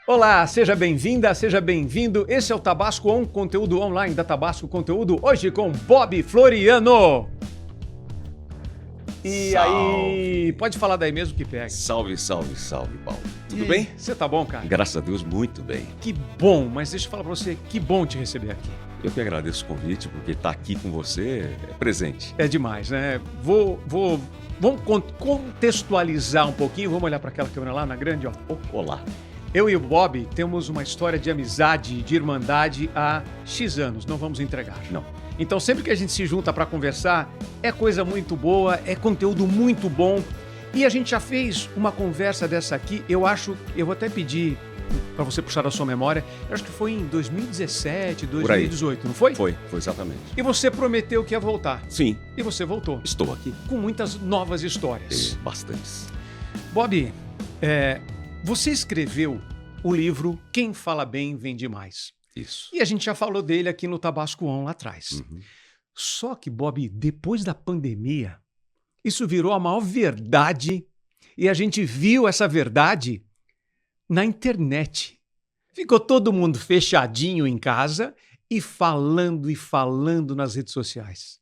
Olá, seja bem-vinda, seja bem-vindo. Esse é o Tabasco On, conteúdo online da Tabasco Conteúdo, hoje com Bob Floriano. E Salve. aí, pode falar daí mesmo que pega. Salve, salve, salve, Paulo. Tudo E bem? Você tá bom, cara? Graças a Deus, muito bem. Que bom, mas deixa eu falar pra você, que bom te receber aqui. Eu que agradeço o convite, porque estar aqui com você é presente. É demais, né? Vamos contextualizar um pouquinho, vamos olhar para aquela câmera lá na grande, ó. Olá. Eu e o Bob temos uma história de amizade, de irmandade há X anos, não vamos entregar. Não. Então sempre que a gente se junta para conversar, é coisa muito boa, é conteúdo muito bom. E a gente já fez uma conversa dessa aqui, eu vou até pedir para você puxar a sua memória, eu acho que foi em 2017, 2018, não foi? Foi exatamente. E você prometeu que ia voltar. Sim, E você voltou. estou aqui. Com muitas novas histórias. Bastantes. Bob, você escreveu o livro Quem Fala Bem Vende Mais. Isso. E a gente já falou dele aqui no Tabasco On lá atrás. Uhum. Só que, Bob, depois da pandemia, isso virou a maior verdade e a gente viu essa verdade na internet. Ficou todo mundo fechadinho em casa e falando nas redes sociais.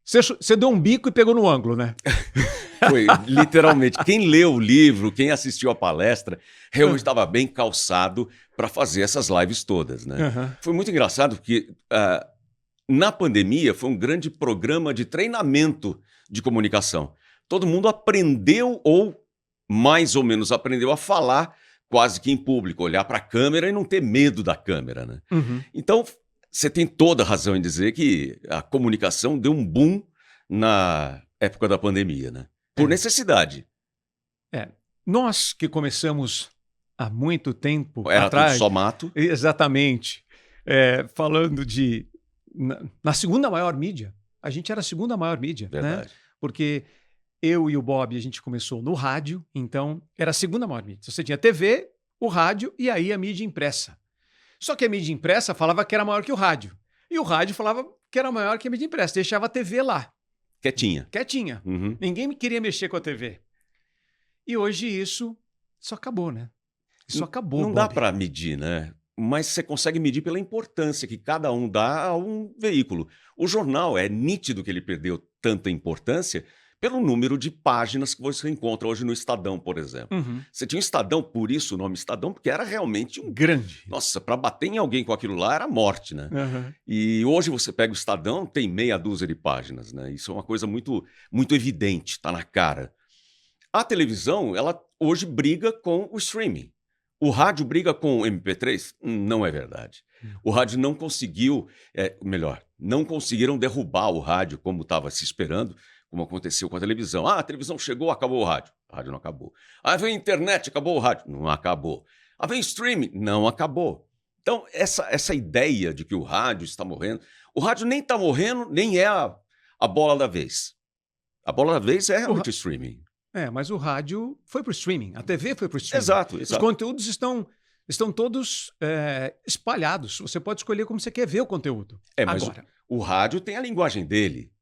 Você deu um bico e pegou no ângulo, né? Foi, literalmente. Quem leu o livro, quem assistiu a palestra, realmente estava bem calçado para fazer essas lives todas, né? Uhum. Foi muito engraçado porque na pandemia foi um grande programa de treinamento de comunicação. Todo mundo aprendeu ou mais ou menos aprendeu a falar quase que em público, olhar para a câmera e não ter medo da câmera, né? Uhum. Então, você tem toda a razão em dizer que a comunicação deu um boom na época da pandemia, né? Por necessidade. Nós que começamos há muito tempo Era atrás... tudo só mato. Exatamente. Falando de... Na segunda maior mídia. A gente era a segunda maior mídia, Verdade. né? Porque eu e o Bob, a gente começou no rádio, então era a segunda maior mídia. Você tinha TV, o rádio e aí a mídia impressa. Só que a mídia impressa falava que era maior que o rádio. E o rádio falava que era maior que a mídia impressa. Deixava a TV lá. Quietinha. Uhum. Ninguém queria mexer com a TV. E hoje isso acabou, né? Isso acabou, Não Bob. dá para medir, né? Mas você consegue medir pela importância que cada um dá a um veículo. O jornal é nítido que ele perdeu tanta importância pelo número de páginas que você encontra hoje no Estadão, por exemplo. Uhum. Você tinha um Estadão, por isso o nome Estadão, porque era realmente um... Grande. Nossa, para bater em alguém com aquilo lá era morte, né? Uhum. E hoje você pega o Estadão, tem meia dúzia de páginas, né? Isso é uma coisa muito, muito evidente, tá na cara. A televisão, ela hoje briga com o streaming. O rádio briga com o MP3? Não é verdade. O rádio não conseguiu, não conseguiram derrubar o rádio como estava se esperando, como aconteceu com a televisão. A televisão chegou, acabou o rádio. O rádio não acabou. Veio a internet, acabou o rádio. Não acabou. Veio streaming, não acabou. Então, essa ideia de que o rádio está morrendo... O rádio nem está morrendo, nem é a bola da vez. A bola da vez é realmente o streaming. Mas o rádio foi para o streaming, a TV foi para o streaming. Exato. Os conteúdos estão todos espalhados. Você pode escolher como você quer ver o conteúdo. Mas agora, o rádio tem a linguagem dele.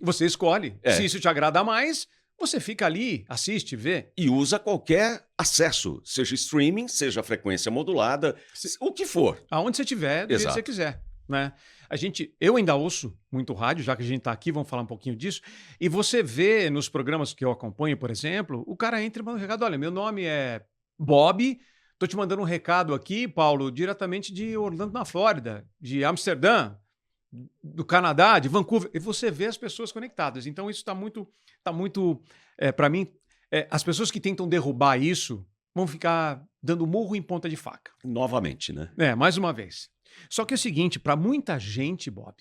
Você escolhe. Se isso te agrada mais, você fica ali, assiste, vê. E usa qualquer acesso, seja streaming, seja frequência modulada, o que for. Aonde você estiver, do jeito que você quiser. Né? Eu ainda ouço muito rádio, já que a gente está aqui, vamos falar um pouquinho disso. E você vê nos programas que eu acompanho, por exemplo, o cara entra e manda um recado. Olha, meu nome é Bob, estou te mandando um recado aqui, Paulo, diretamente de Orlando, na Flórida, de Amsterdã, do Canadá, de Vancouver. E você vê as pessoas conectadas. Então isso está muito para mim, as pessoas que tentam derrubar isso vão ficar dando murro em ponta de faca. Novamente, né? Mais uma vez. Só que é o seguinte, para muita gente, Bob,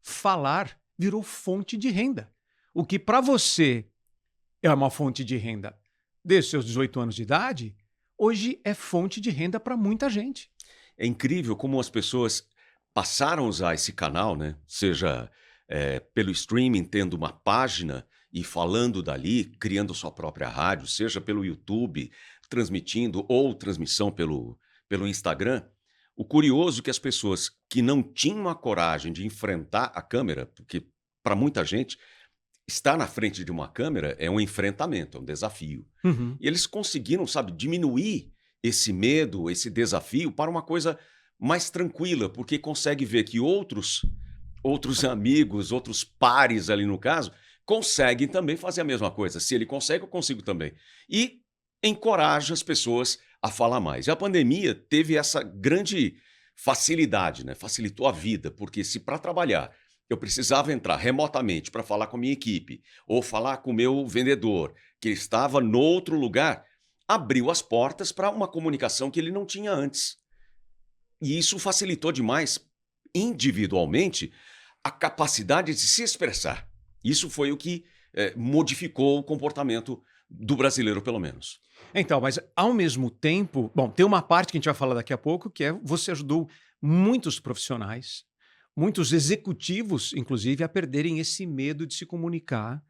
falar virou fonte de renda. O que para você é uma fonte de renda desde seus 18 anos de idade, hoje é fonte de renda para muita gente. É incrível como as pessoas passaram a usar esse canal, né? Seja pelo streaming, tendo uma página e falando dali, criando sua própria rádio, seja pelo YouTube, transmitindo ou transmissão pelo Instagram. O curioso é que as pessoas que não tinham a coragem de enfrentar a câmera, porque para muita gente estar na frente de uma câmera é um enfrentamento, é um desafio. Uhum. E eles conseguiram, sabe, diminuir esse medo, esse desafio para uma coisa mais tranquila, porque consegue ver que outros amigos, outros pares ali no caso, conseguem também fazer a mesma coisa. Se ele consegue, eu consigo também. E encoraja as pessoas a falar mais. E a pandemia teve essa grande facilidade, né? Facilitou a vida, porque se para trabalhar eu precisava entrar remotamente para falar com a minha equipe ou falar com o meu vendedor, que estava no outro lugar, abriu as portas para uma comunicação que ele não tinha antes. E isso facilitou demais, individualmente, a capacidade de se expressar. Isso foi o que modificou o comportamento do brasileiro, pelo menos. Então, mas ao mesmo tempo, bom, tem uma parte que a gente vai falar daqui a pouco, que é você ajudou muitos profissionais, muitos executivos, inclusive, a perderem esse medo de se comunicar,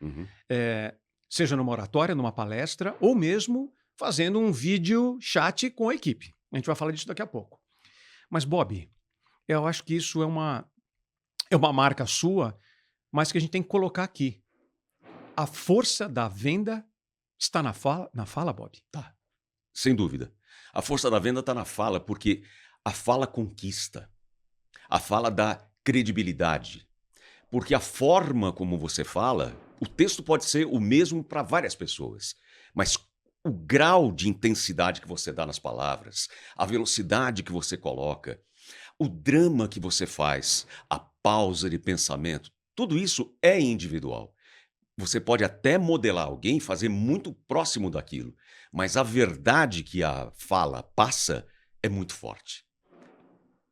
seja numa oratória, numa palestra, ou mesmo fazendo um vídeo chat com a equipe. A gente vai falar disso daqui a pouco. Mas, Bob, eu acho que isso é uma marca sua, mas que a gente tem que colocar aqui. A força da venda está na fala, Bob? Tá, sem dúvida. A força da venda está na fala, porque a fala conquista. A fala dá credibilidade. Porque a forma como você fala, o texto pode ser o mesmo para várias pessoas, mas o grau de intensidade que você dá nas palavras, a velocidade que você coloca, o drama que você faz, a pausa de pensamento, tudo isso é individual. Você pode até modelar alguém e fazer muito próximo daquilo, mas a verdade que a fala passa é muito forte.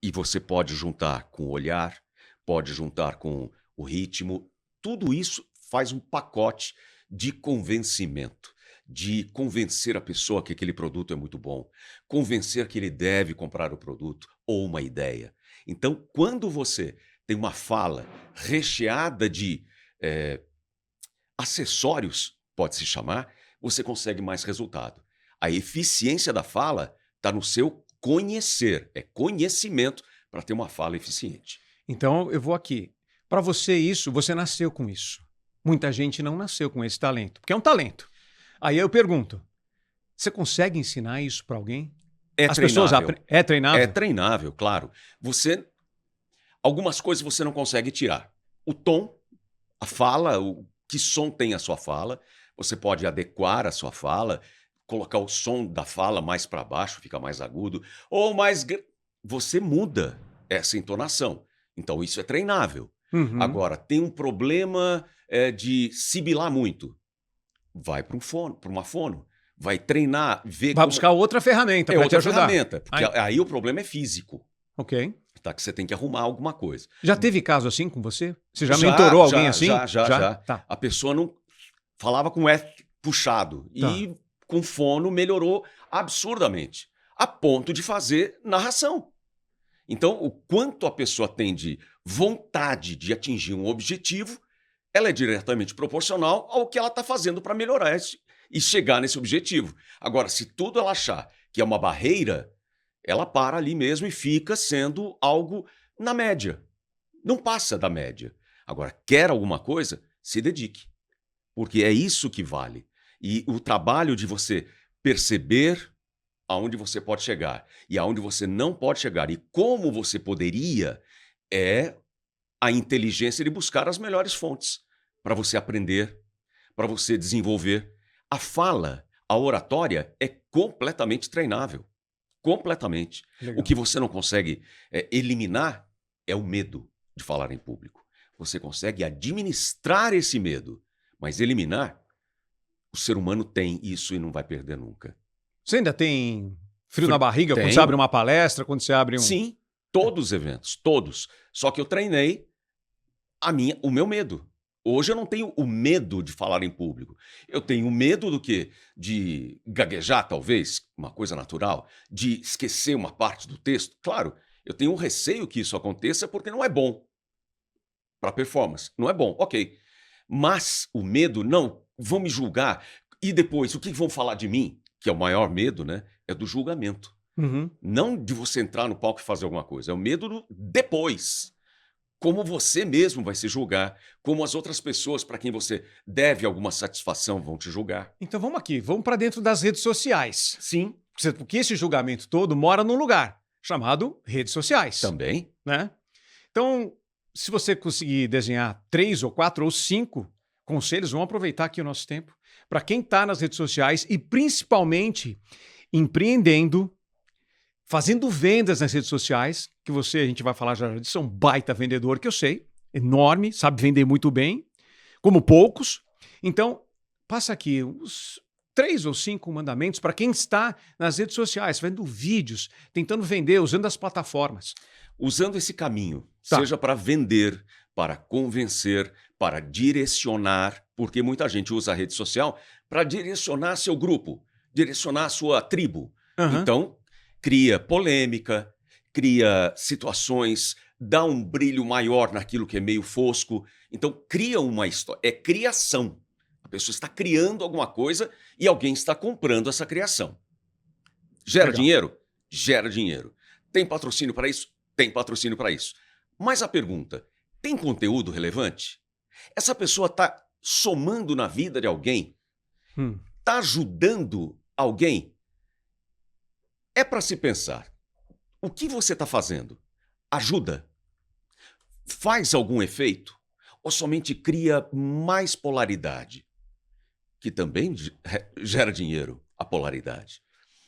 E você pode juntar com o olhar, pode juntar com o ritmo, tudo isso faz um pacote de convencimento, de convencer a pessoa que aquele produto é muito bom, convencer que ele deve comprar o produto ou uma ideia. Então, quando você tem uma fala recheada de acessórios, pode-se chamar, você consegue mais resultado. A eficiência da fala está no seu conhecer, é conhecimento para ter uma fala eficiente. Então, eu vou aqui. Para você isso, você nasceu com isso. Muita gente não nasceu com esse talento, porque é um talento. Aí eu pergunto, você consegue ensinar isso para alguém? As pessoas é treinável? É treinável, claro. Algumas coisas você não consegue tirar. O tom, a fala, que som tem a sua fala, você pode adequar a sua fala, colocar o som da fala mais para baixo, fica mais agudo, ou mais... Você muda essa entonação. Então isso é treinável. Agora, tem um problema de sibilar muito. Vai para uma fono. Vai treinar, ver... Vai buscar outra ferramenta para te ajudar. Porque aí o problema é físico. Ok. Tá, que você tem que arrumar alguma coisa. Já teve caso assim com você? Você já mentorou alguém assim? Já. Tá. A pessoa não falava com F puxado. Tá. E com fono melhorou absurdamente. A ponto de fazer narração. Então, o quanto a pessoa tem de vontade de atingir um objetivo, ela é diretamente proporcional ao que ela está fazendo para melhorar e chegar nesse objetivo. Agora, se tudo ela achar que é uma barreira, ela para ali mesmo e fica sendo algo na média. Não passa da média. Agora, quer alguma coisa? Se dedique. Porque é isso que vale. E o trabalho de você perceber aonde você pode chegar e aonde você não pode chegar e como você poderia é a inteligência de buscar as melhores fontes para você aprender, para você desenvolver. A fala, a oratória é completamente treinável. Completamente. Legal. O que você não consegue eliminar é o medo de falar em público. Você consegue administrar esse medo, mas eliminar, o ser humano tem isso e não vai perder nunca. Você ainda tem frio na barriga quando você abre uma palestra, quando você abre um... Sim, todos os eventos, todos. Só que eu treinei o meu medo. Hoje eu não tenho o medo de falar em público. Eu tenho medo do quê? De gaguejar, talvez, uma coisa natural, de esquecer uma parte do texto. Claro, eu tenho um receio que isso aconteça porque não é bom para performance. Não é bom, ok. Mas o medo, não, vão me julgar. E depois, o que vão falar de mim? Que é o maior medo, né? É do julgamento. Não de você entrar no palco e fazer alguma coisa. É o medo do depois. Como você mesmo vai se julgar, como as outras pessoas para quem você deve alguma satisfação vão te julgar. Então vamos aqui, vamos para dentro das redes sociais. Sim. Porque esse julgamento todo mora num lugar chamado redes sociais. Também. Né? Então, se você conseguir desenhar 3 ou 4 ou 5 conselhos, vamos aproveitar aqui o nosso tempo, para quem está nas redes sociais e principalmente empreendendo, fazendo vendas nas redes sociais, que você, a gente vai falar já disso, é um baita vendedor que eu sei, enorme, sabe vender muito bem, como poucos. Então, passa aqui os 3 ou 5 mandamentos para quem está nas redes sociais, vendo vídeos, tentando vender, usando as plataformas. Usando esse caminho, Tá. seja para vender, para convencer, para direcionar, porque muita gente usa a rede social para direcionar seu grupo, direcionar sua tribo. Uhum. Então, cria polêmica, cria situações, dá um brilho maior naquilo que é meio fosco. Então, cria uma história. É criação. A pessoa está criando alguma coisa e alguém está comprando essa criação. Gera Legal. dinheiro? Gera dinheiro. Tem patrocínio para isso? Tem patrocínio para isso. Mas a pergunta, tem conteúdo relevante? Essa pessoa está somando na vida de alguém? Está ajudando alguém? É para se pensar. O que você está fazendo? Ajuda? Faz algum efeito? Ou somente cria mais polaridade? Que também gera dinheiro, a polaridade.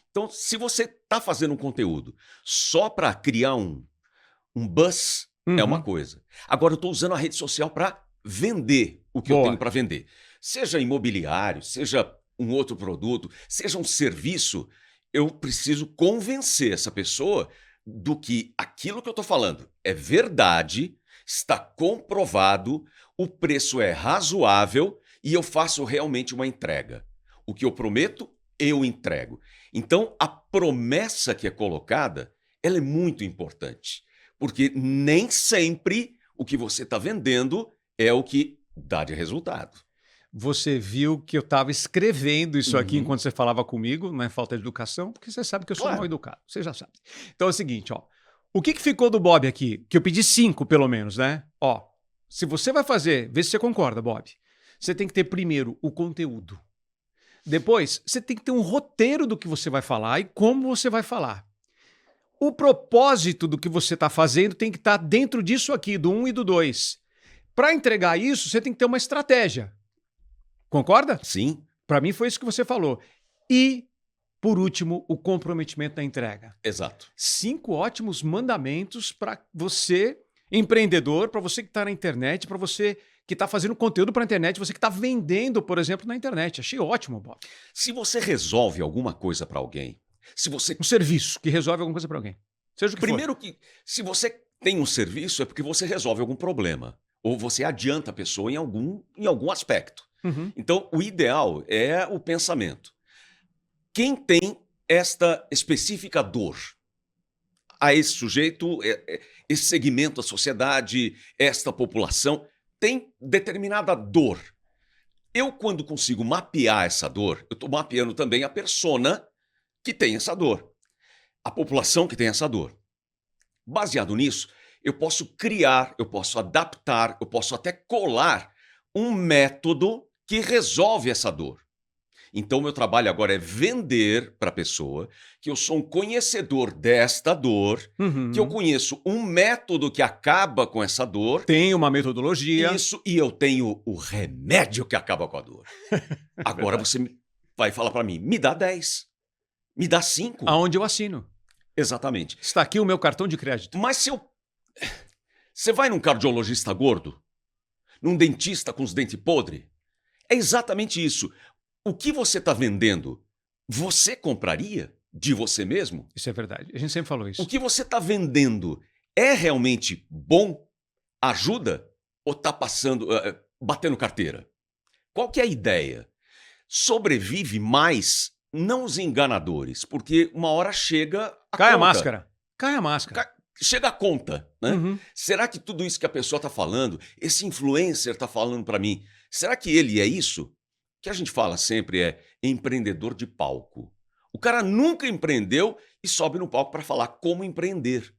Então, se você está fazendo um conteúdo só para criar um buzz, é uma coisa. Agora, eu estou usando a rede social para vender o que eu tenho para vender. Seja imobiliário, seja um outro produto, seja um serviço, eu preciso convencer essa pessoa do que aquilo que eu estou falando é verdade, está comprovado, o preço é razoável e eu faço realmente uma entrega. O que eu prometo, eu entrego. Então, a promessa que é colocada, ela é muito importante. Porque nem sempre o que você está vendendo é o que dá de resultado. Você viu que eu estava escrevendo isso aqui enquanto você falava comigo, não é falta de educação, porque você sabe que eu sou mal educado, você já sabe. Então é o seguinte, ó, o que ficou do Bob aqui? Que eu pedi 5 pelo menos, né? Ó, se você vai fazer, vê se você concorda, Bob. Você tem que ter primeiro o conteúdo. Depois, você tem que ter um roteiro do que você vai falar e como você vai falar. O propósito do que você está fazendo tem que estar dentro disso aqui, do 1 e do 2. Para entregar isso, você tem que ter uma estratégia. Concorda? Sim. Para mim foi isso que você falou. E, por último, o comprometimento da entrega. Exato. 5 ótimos mandamentos para você, empreendedor, para você que está na internet, para você que está fazendo conteúdo para a internet, você que está vendendo, por exemplo, na internet. Achei ótimo, Bob. Se você resolve alguma coisa para alguém, se você... Um serviço que resolve alguma coisa para alguém. Seja o que Primeiro for. que, se você tem um serviço, é porque você resolve algum problema. Ou você adianta a pessoa em algum aspecto. Então, o ideal é o pensamento. Quem tem esta específica dor a esse sujeito, esse segmento da sociedade, esta população, tem determinada dor. Eu, quando consigo mapear essa dor, eu estou mapeando também a persona que tem essa dor, a população que tem essa dor. Baseado nisso, eu posso criar, eu posso adaptar, eu posso até colar um método que resolve essa dor. Então, meu trabalho agora é vender para a pessoa que eu sou um conhecedor desta dor, que eu conheço um método que acaba com essa dor. Tem uma metodologia. Isso, e eu tenho o remédio que acaba com a dor. Agora você vai falar para mim, me dá 10, me dá 5. Aonde eu assino. Exatamente. Está aqui o meu cartão de crédito. Mas se eu... Você vai num cardiologista gordo? Num dentista com os dentes podres? É exatamente isso. O que você está vendendo, você compraria de você mesmo? Isso é verdade. A gente sempre falou isso. O que você está vendendo é realmente bom? Ajuda? Ou está batendo carteira? Qual que é a ideia? Sobrevive mais, não os enganadores, porque uma hora chega a Cai conta. a máscara. Cai a máscara. Chega a conta, né? Será que tudo isso que a pessoa está falando, esse influencer está falando para mim, será que ele é isso? O que a gente fala sempre é empreendedor de palco. O cara nunca empreendeu e sobe no palco para falar como empreender.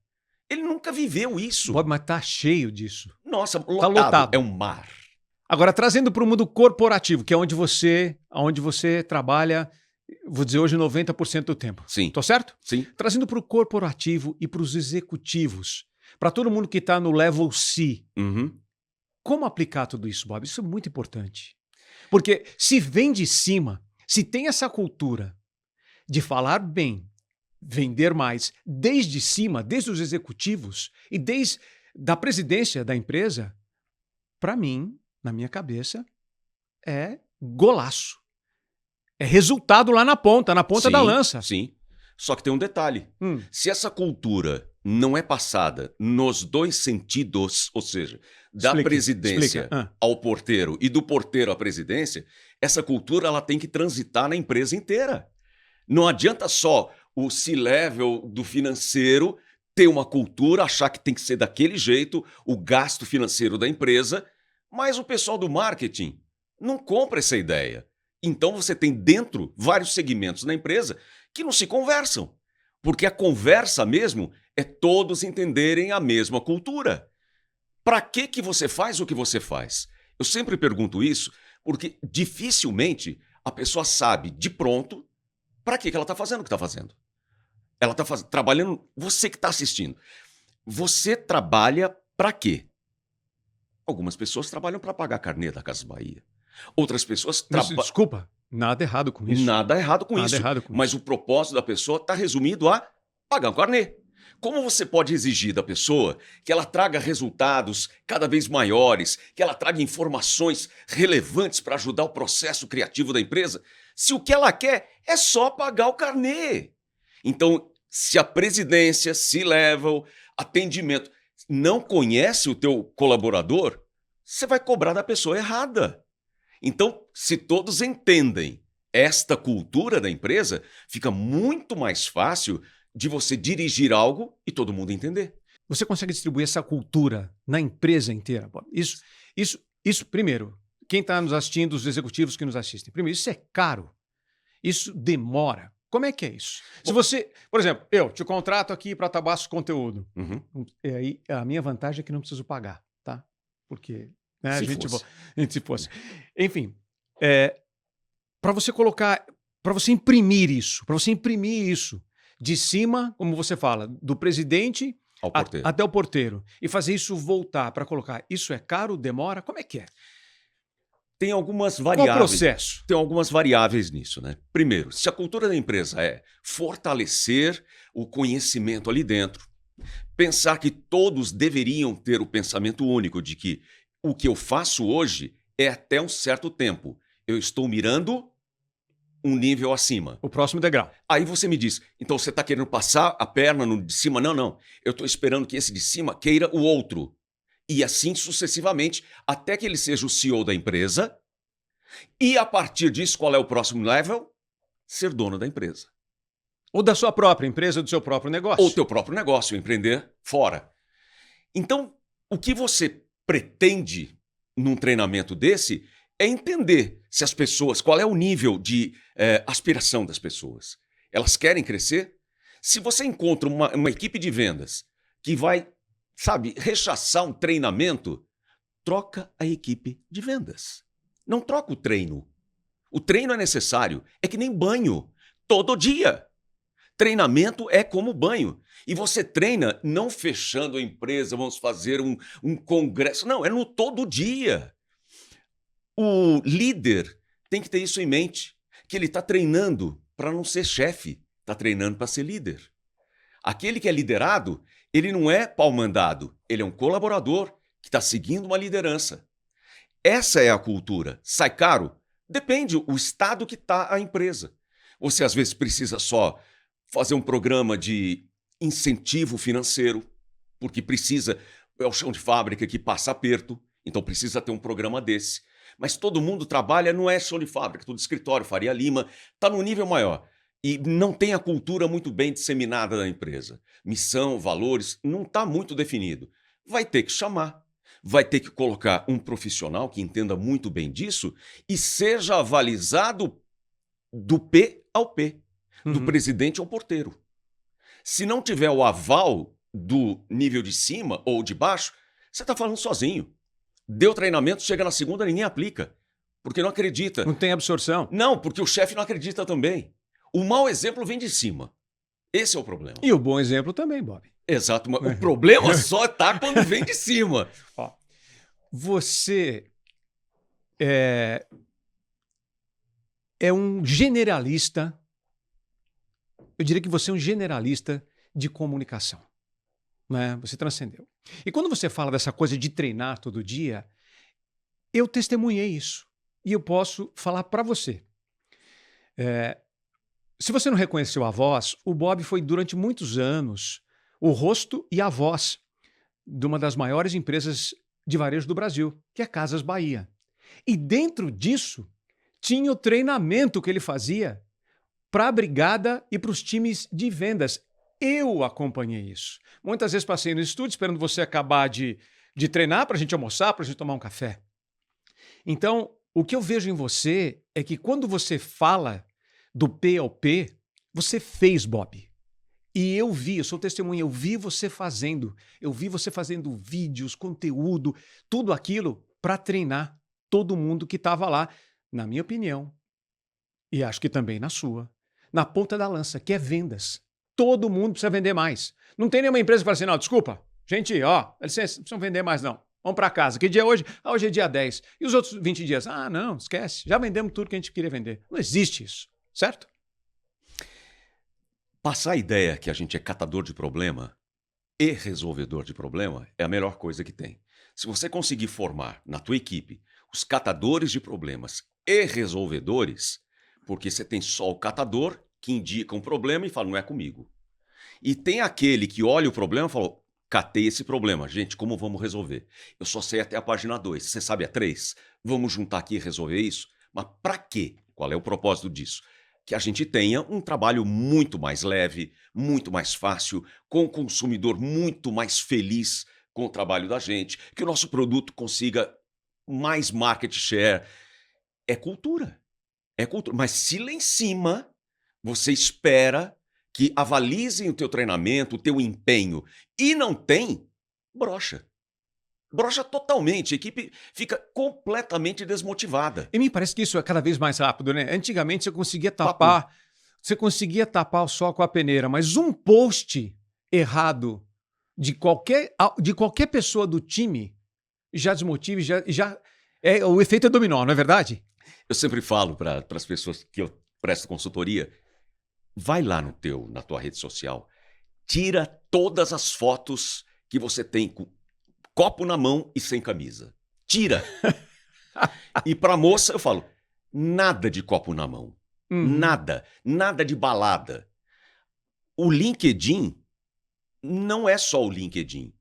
Ele nunca viveu isso. Bob, mas tá cheio disso. Nossa, tá lotado. É um mar. Agora, trazendo para o mundo corporativo, que é onde você trabalha vou dizer hoje 90% do tempo. Sim. Tô certo? Sim. Trazendo para o corporativo e para os executivos, para todo mundo que está no level C, Uhum. como aplicar tudo isso, Bob? Isso é muito importante. Porque se vem de cima, se tem essa cultura de falar bem, vender mais, desde cima, desde os executivos e desde da presidência da empresa, para mim, na minha cabeça, é golaço. É resultado lá na ponta Sim, da lança. Sim. Só que tem um detalhe. Hum. Se essa cultura não é passada nos dois sentidos, ou seja, da presidência ao porteiro e do porteiro à presidência, essa cultura ela tem que transitar na empresa inteira. Não adianta só o C-level do financeiro ter uma cultura, achar que tem que ser daquele jeito, o gasto financeiro da empresa, mas o pessoal do marketing não compra essa ideia. Então você tem dentro vários segmentos na empresa que não se conversam. Porque a conversa mesmo é todos entenderem a mesma cultura. Para que você faz o que você faz? Eu sempre pergunto isso porque dificilmente a pessoa sabe de pronto para que ela está fazendo o que está fazendo. Ela está trabalhando, você que está assistindo. Você trabalha para quê? Algumas pessoas trabalham para pagar carnê da Casas Bahia. Outras pessoas trabalham... Desculpa, nada errado com isso. Nada errado com nada isso. Errado com mas isso. O propósito da pessoa está resumido a pagar um carnê. Como você pode exigir da pessoa que ela traga resultados cada vez maiores, que ela traga informações relevantes para ajudar o processo criativo da empresa, se o que ela quer é só pagar o carnê? Então, se a presidência, C-level, atendimento, não conhece o teu colaborador, você vai cobrar da pessoa errada. Então, se todos entendem esta cultura da empresa, fica muito mais fácil de você dirigir algo e todo mundo entender. Você consegue distribuir essa cultura na empresa inteira, Bob? Isso primeiro, quem está nos assistindo, os executivos que nos assistem, primeiro, isso é caro. Isso demora. Como é que é isso? Se você, por exemplo, eu te contrato aqui para Tabasco Conteúdo. Uhum. Aí a minha vantagem é que não preciso pagar, tá? Porque né, se fosse. Enfim, para você colocar, para você imprimir isso de cima, como você fala, do presidente até o porteiro e fazer isso voltar para colocar, isso é caro, demora? Como é que é? Tem algumas variáveis. Qual o processo? Tem algumas variáveis nisso, né? Primeiro, se a cultura da empresa é fortalecer o conhecimento ali dentro, pensar que todos deveriam ter o pensamento único de que o que eu faço hoje é até um certo tempo. Eu estou mirando um nível acima. O próximo degrau. Aí você me diz, então você está querendo passar a perna no de cima? Não. Eu estou esperando que esse de cima queira o outro. E assim sucessivamente, até que ele seja o CEO da empresa. E a partir disso, qual é o próximo level? Ser dono da empresa. Ou da sua própria empresa, do seu próprio negócio. Ou teu próprio negócio, empreender fora. Então, o que você pretende num treinamento desse é entender se as pessoas, qual é o nível de aspiração das pessoas. Elas querem crescer? Se você encontra uma equipe de vendas que vai, rechaçar um treinamento, troca a equipe de vendas. Não troca o treino. O treino é necessário. É que nem banho. Todo dia. Treinamento é como banho. E você treina não fechando a empresa, vamos fazer um congresso. Não, é no todo dia. O líder tem que ter isso em mente, que ele está treinando para não ser chefe, está treinando para ser líder. Aquele que é liderado, ele não é pau-mandado, ele é um colaborador que está seguindo uma liderança. Essa é a cultura. Sai caro? Depende do estado que está a empresa. Você às vezes precisa só fazer um programa de incentivo financeiro, porque é o chão de fábrica que passa aperto, então precisa ter um programa desse. Mas todo mundo trabalha, não é chão de fábrica, todo escritório, Faria Lima, está num nível maior. E não tem a cultura muito bem disseminada da empresa. Missão, valores, não está muito definido. Vai ter que chamar, vai ter que colocar um profissional que entenda muito bem disso e seja avalizado do P ao P, do presidente ao porteiro. Se não tiver o aval do nível de cima ou de baixo, você está falando sozinho. Deu treinamento, chega na segunda, ninguém aplica, porque não acredita. Não tem absorção. Não, porque o chefe não acredita também. O mau exemplo vem de cima. Esse é o problema. E o bom exemplo também, Bob. Exato. O problema só tá quando vem de cima. Ó, você é um generalista. Eu diria que você é um generalista de comunicação, né? Você transcendeu. E quando você fala dessa coisa de treinar todo dia, eu testemunhei isso. E eu posso falar para você. Se você não reconheceu a voz, o Bob foi durante muitos anos o rosto e a voz de uma das maiores empresas de varejo do Brasil, que é Casas Bahia. E dentro disso, tinha o treinamento que ele fazia para a brigada e para os times de vendas. Eu acompanhei isso. Muitas vezes passei no estúdio esperando você acabar de treinar para a gente almoçar, para a gente tomar um café. Então, o que eu vejo em você é que quando você fala do P ao P, você fez, Bob. E eu vi, eu sou testemunha, eu vi você fazendo. Eu vi você fazendo vídeos, conteúdo, tudo aquilo para treinar todo mundo que estava lá, na minha opinião, e acho que também na sua, na ponta da lança, que é vendas. Todo mundo precisa vender mais. Não tem nenhuma empresa que fala assim, não, desculpa, gente, ó, licença, não precisam vender mais não. Vamos para casa. Que dia é hoje? Ah, hoje é dia 10. E os outros 20 dias? Ah, não, esquece. Já vendemos tudo que a gente queria vender. Não existe isso, certo? Passar a ideia que a gente é catador de problema e resolvedor de problema é a melhor coisa que tem. Se você conseguir formar na tua equipe os catadores de problemas e resolvedores, porque você tem só o catador que indica um problema e fala, não é comigo. E tem aquele que olha o problema e fala, catei esse problema. Gente, como vamos resolver? Eu só sei até a página 2. Você sabe a 3? Vamos juntar aqui e resolver isso? Mas para quê? Qual é o propósito disso? Que a gente tenha um trabalho muito mais leve, muito mais fácil, com o consumidor muito mais feliz com o trabalho da gente, que o nosso produto consiga mais market share. É cultura. É cultura. Mas se lá em cima você espera que avalizem o teu treinamento, o teu empenho, e não tem, brocha. Brocha totalmente, a equipe fica completamente desmotivada. E me parece que isso é cada vez mais rápido, né? Antigamente você conseguia tapar o sol com a peneira, mas um post errado de qualquer pessoa do time já desmotiva, o efeito é dominó, não é verdade? Eu sempre falo para as pessoas que eu presto consultoria, vai lá na tua rede social, tira todas as fotos que você tem com copo na mão e sem camisa. Tira. E pra moça eu falo, nada de copo na mão. Nada. Nada de balada. O LinkedIn não é só o LinkedIn.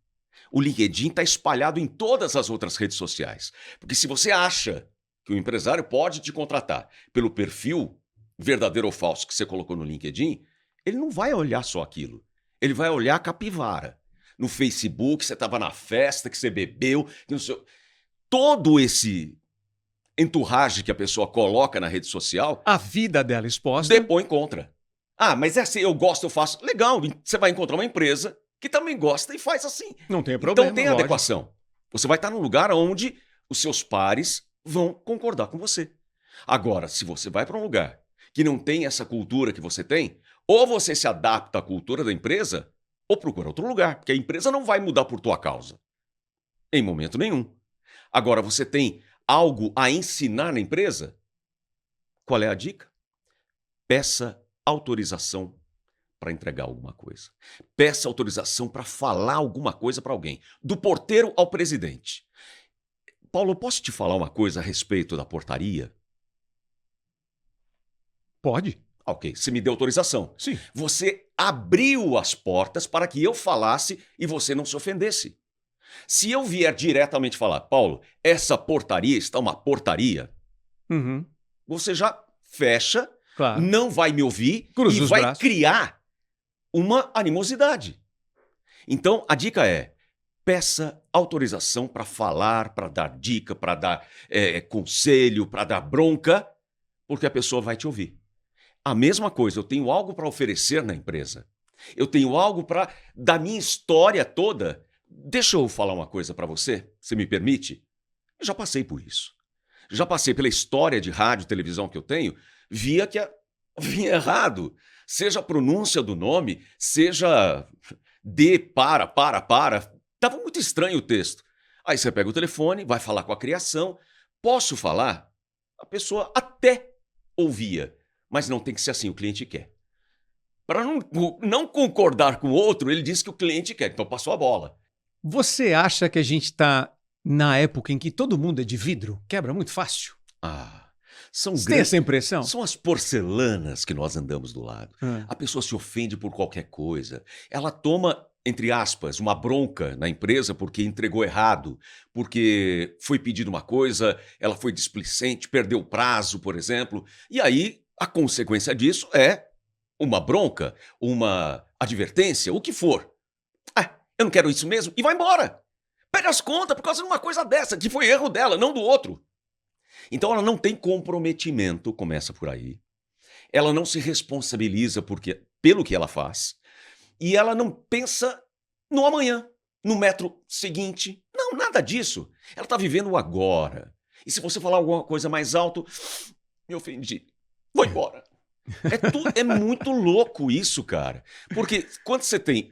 O LinkedIn está espalhado em todas as outras redes sociais. Porque se você acha que o empresário pode te contratar pelo perfil verdadeiro ou falso que você colocou no LinkedIn, ele não vai olhar só aquilo. Ele vai olhar a capivara. No Facebook, você estava na festa, que você bebeu, que não sei... Todo esse entourage que a pessoa coloca na rede social... A vida dela exposta... Depois encontra. Ah, mas é assim, eu gosto, eu faço. Legal, você vai encontrar uma empresa que também gosta e faz assim. Não tem problema, então tem adequação. Você vai estar num lugar onde os seus pares vão concordar com você. Agora, se você vai para um lugar que não tem essa cultura que você tem, ou você se adapta à cultura da empresa, ou procura outro lugar, porque a empresa não vai mudar por tua causa. Em momento nenhum. Agora, você tem algo a ensinar na empresa? Qual é a dica? Peça autorização para entregar alguma coisa. Peça autorização para falar alguma coisa para alguém. Do porteiro ao presidente. Paulo, eu posso te falar uma coisa a respeito da portaria? Pode. Ok, você me deu autorização. Sim. Você abriu as portas para que eu falasse e você não se ofendesse. Se eu vier diretamente falar, Paulo, essa portaria está uma portaria, você já fecha, claro, não vai me ouvir Cruza e os vai braços. criar uma animosidade. Então, a dica é, peça autorização para falar, para dar dica, para dar conselho, para dar bronca, porque a pessoa vai te ouvir. A mesma coisa, eu tenho algo para oferecer na empresa. Eu tenho algo para, da minha história toda. Deixa eu falar uma coisa para você, se me permite. Eu já passei por isso. Já passei pela história de rádio e televisão que eu tenho, via que vinha errado. Seja a pronúncia do nome, seja para. Tava muito estranho o texto. Aí você pega o telefone, vai falar com a criação. Posso falar? A pessoa até ouvia, mas não tem que ser assim, o cliente quer. Para não concordar com o outro, ele disse que o cliente quer, então passou a bola. Você acha que a gente está na época em que todo mundo é de vidro? Quebra muito fácil? Você tem essa impressão? São as porcelanas que nós andamos do lado. A pessoa se ofende por qualquer coisa. Ela toma, entre aspas, uma bronca na empresa porque entregou errado, porque foi pedido uma coisa, ela foi displicente, perdeu o prazo, por exemplo. E aí, a consequência disso é uma bronca, uma advertência, o que for. Eu não quero isso mesmo, e vai embora. Pega as contas por causa de uma coisa dessa, que foi erro dela, não do outro. Então ela não tem comprometimento, começa por aí. Ela não se responsabiliza pelo que ela faz. E ela não pensa no amanhã, no metro seguinte. Não, nada disso. Ela está vivendo o agora. E se você falar alguma coisa mais alto, me ofendi, vou embora. É muito louco isso, cara. Porque quando você tem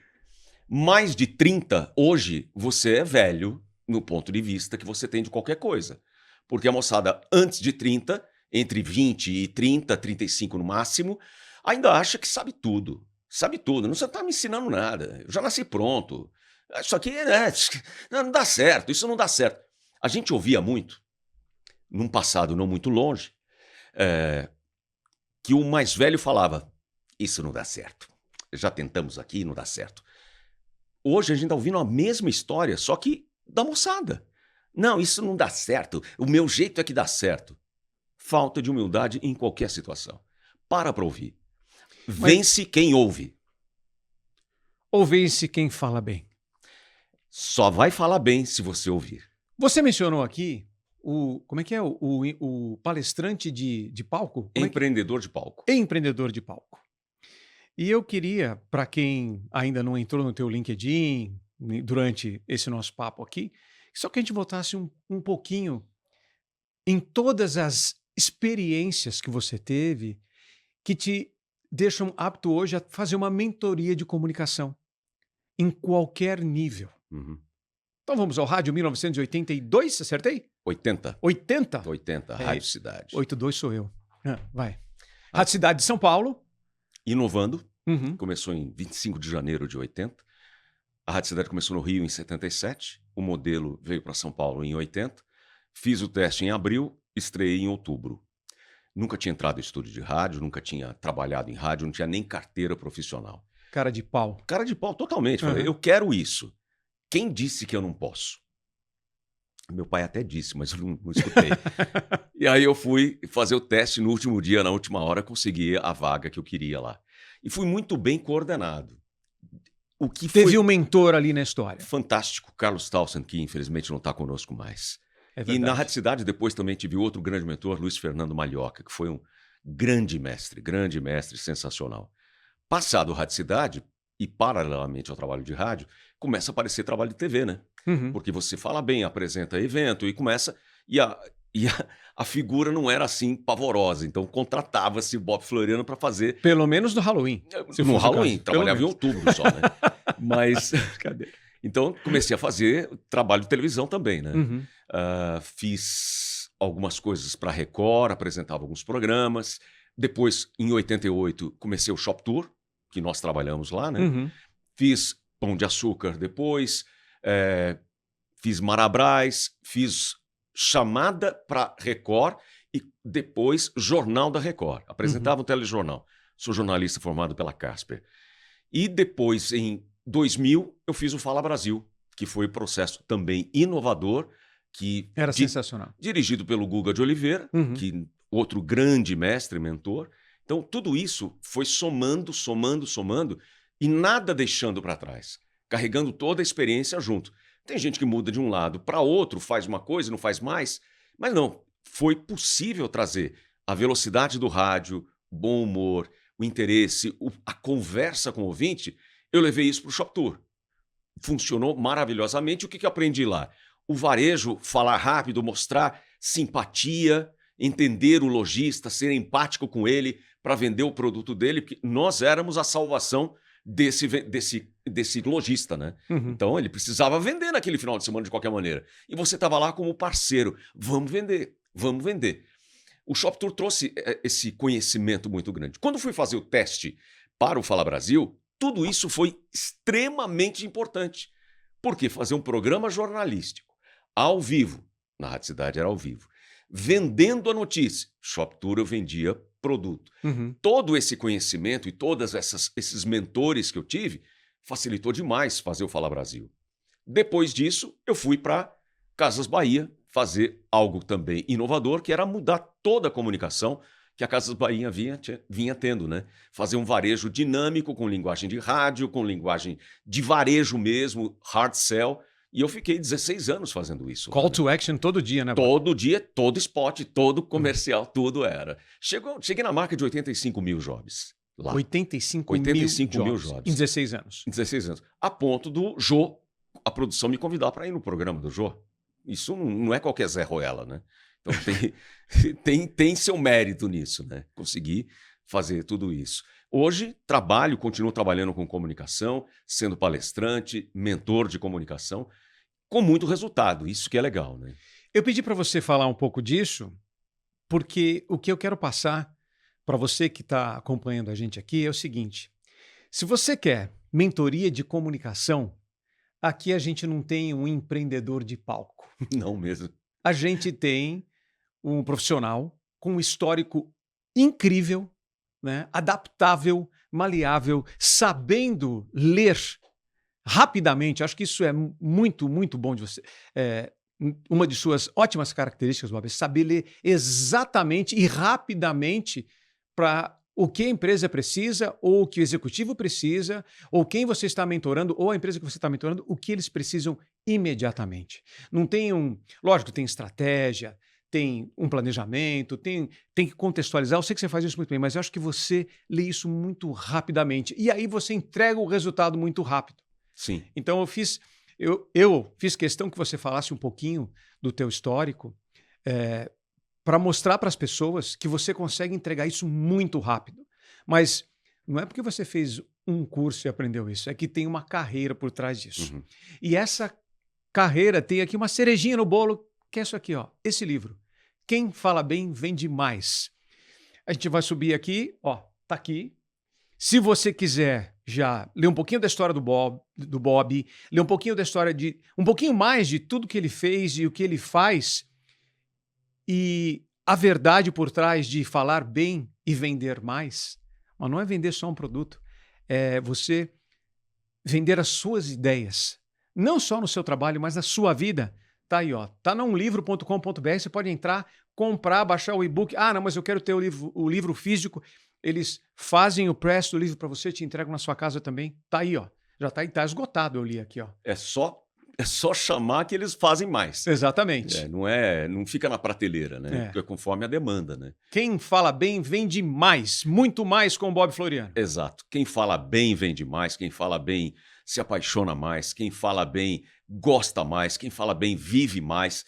mais de 30, hoje você é velho no ponto de vista que você tem de qualquer coisa. Porque a moçada antes de 30, entre 20 e 30, 35 no máximo, ainda acha que sabe tudo. Sabe tudo. Não está me ensinando nada. Eu já nasci pronto. Isso aqui não dá certo. Isso não dá certo. A gente ouvia muito, num passado não muito longe, que o mais velho falava, isso não dá certo. Já tentamos aqui, não dá certo. Hoje a gente está ouvindo a mesma história, só que da moçada. Não, isso não dá certo. O meu jeito é que dá certo. Falta de humildade em qualquer situação. Para ouvir. Vence quem ouve. Ou vence quem fala bem? Só vai falar bem se você ouvir. Você mencionou aqui como é que é? O palestrante de palco? Empreendedor de palco. Empreendedor de palco. E eu queria, para quem ainda não entrou no teu LinkedIn durante esse nosso papo aqui, só que a gente voltasse um pouquinho em todas as experiências que você teve que te deixam apto hoje a fazer uma mentoria de comunicação em qualquer nível. Então vamos ao rádio 1982, acertei? 80. 80? 80, Rádio Cidade. 82 sou eu. Vai. Rádio Cidade de São Paulo. Inovando. Começou em 25 de janeiro de 80. A Rádio Cidade começou no Rio em 77. O modelo veio para São Paulo em 80. Fiz o teste em abril, estreiei em outubro. Nunca tinha entrado em estúdio de rádio, nunca tinha trabalhado em rádio, não tinha nem carteira profissional. Cara de pau. Cara de pau, totalmente. Falei, eu quero isso. Quem disse que eu não posso? Meu pai até disse, mas eu não escutei. E aí eu fui fazer o teste no último dia, na última hora, consegui a vaga que eu queria lá. E fui muito bem coordenado. Teve um mentor ali na história. Fantástico, Carlos Townsend, que infelizmente não está conosco mais. E na Rádio Cidade depois também tive outro grande mentor, Luiz Fernando Malhoca, que foi um grande mestre, sensacional. Passado Rádio Cidade, e paralelamente ao trabalho de rádio, começa a aparecer trabalho de TV, né? Porque você fala bem, apresenta evento e começa... E a figura não era assim pavorosa, então contratava-se o Bob Floriano para fazer... Pelo menos no Halloween. No Halloween, trabalhava em outubro só, né? Mas... Cadê? Então comecei a fazer trabalho de televisão também, né? Fiz algumas coisas para a Record, apresentava alguns programas. Depois, em 88, comecei o Shop Tour, que nós trabalhamos lá, né? Fiz Pão de Açúcar depois, fiz Marabras, fiz chamada para Record e depois Jornal da Record. Apresentava um telejornal. Sou jornalista formado pela Casper. E depois, em 2000, eu fiz o Fala Brasil, que foi um processo também inovador, que era sensacional. Dirigido pelo Guga de Oliveira, que outro grande mestre, mentor. Então, tudo isso foi somando e nada deixando para trás, carregando toda a experiência junto. Tem gente que muda de um lado para outro, faz uma coisa e não faz mais, mas não, foi possível trazer a velocidade do rádio, o bom humor, o interesse, a conversa com o ouvinte. Eu levei isso para o Shop Tour. Funcionou maravilhosamente. O que eu aprendi lá? O varejo, falar rápido, mostrar simpatia, entender o lojista, ser empático com ele, para vender o produto dele, porque nós éramos a salvação desse lojista, né? Uhum. Então ele precisava vender naquele final de semana de qualquer maneira. E você estava lá como parceiro. Vamos vender, vamos vender. O Shop Tour trouxe esse conhecimento muito grande. Quando fui fazer o teste para o Fala Brasil, tudo isso foi extremamente importante. Porque fazer um programa jornalístico ao vivo, na Rádio Cidade era ao vivo, vendendo a notícia, Shop Tour eu vendia produto. Uhum. Todo esse conhecimento e todos esses mentores que eu tive facilitou demais fazer o Fala Brasil. Depois disso, eu fui para Casas Bahia fazer algo também inovador, que era mudar toda a comunicação que a Casas Bahia vinha tendo, né? Fazer um varejo dinâmico, com linguagem de rádio, com linguagem de varejo mesmo, hard sell. E eu fiquei 16 anos fazendo isso. Call to action todo dia, né? Todo dia, todo spot, todo comercial, tudo era. Cheguei na marca de 85 mil jobs lá. 85 mil jobs. Em 16 anos. Em 16 anos. A ponto do Jô, a produção me convidar para ir no programa do Jô. Isso não é qualquer Zé Ruela, né? Então tem seu mérito nisso, né? Conseguir fazer tudo isso. Hoje continuo trabalhando com comunicação, sendo palestrante, mentor de comunicação, com muito resultado. Isso que é legal, né? Eu pedi para você falar um pouco disso, porque o que eu quero passar para você que está acompanhando a gente aqui é o seguinte: se você quer mentoria de comunicação, aqui a gente não tem um empreendedor de palco. Não mesmo. A gente tem um profissional com um histórico incrível, né? Adaptável, maleável, sabendo ler rapidamente. Acho que isso é muito, muito bom de você. Uma de suas ótimas características, Bob, é saber ler exatamente e rapidamente para o que a empresa precisa, ou o que o executivo precisa, ou quem você está mentorando, ou a empresa que você está mentorando, o que eles precisam imediatamente. Não tem lógico, tem estratégia, tem um planejamento, tem que contextualizar. Eu sei que você faz isso muito bem, mas eu acho que você lê isso muito rapidamente. E aí você entrega o resultado muito rápido. Sim. Então eu fiz questão que você falasse um pouquinho do teu histórico, para mostrar para as pessoas que você consegue entregar isso muito rápido. Mas não é porque você fez um curso e aprendeu isso, é que tem uma carreira por trás disso. Uhum. E essa carreira tem aqui uma cerejinha no bolo, que é isso aqui, ó, esse livro. Quem fala bem, vende mais. A gente vai subir aqui, ó, tá aqui. Se você quiser já ler um pouquinho da história do Bob, ler um pouquinho da história um pouquinho mais de tudo que ele fez e o que ele faz, e a verdade por trás de falar bem e vender mais, mas não é vender só um produto, é você vender as suas ideias, não só no seu trabalho, mas na sua vida. Tá aí, ó, tá no umlivro.com.br, você pode entrar, comprar, baixar o e-book. Ah, não, mas eu quero ter o livro físico. Eles fazem o press do livro para você, te entregam na sua casa também. Tá aí, ó, já tá esgotado, eu li aqui, ó. É só chamar que eles fazem mais. Exatamente. Não fica na prateleira, né? Porque é conforme a demanda, né? Quem fala bem vende mais, muito mais com o Bob Floriano. Exato. Quem fala bem vende mais, quem fala bem se apaixona mais, quem fala bem gosta mais, quem fala bem vive mais.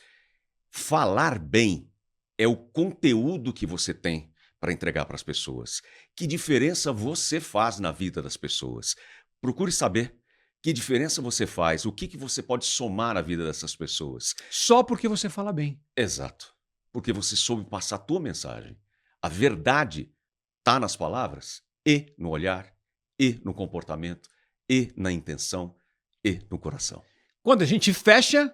Falar bem é o conteúdo que você tem para entregar para as pessoas. Que diferença você faz na vida das pessoas? Procure saber. Que diferença você faz? O que você pode somar na vida dessas pessoas? Só porque você fala bem. Exato. Porque você soube passar a tua mensagem. A verdade está nas palavras, e no olhar, e no comportamento, e na intenção, e no coração. Quando a gente fecha,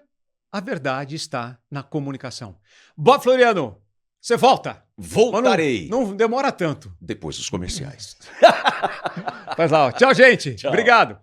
a verdade está na comunicação. Bob Floriano, você volta? Voltarei. Não demora tanto. Depois dos comerciais. Faz lá, ó. Tchau, gente. Tchau. Obrigado.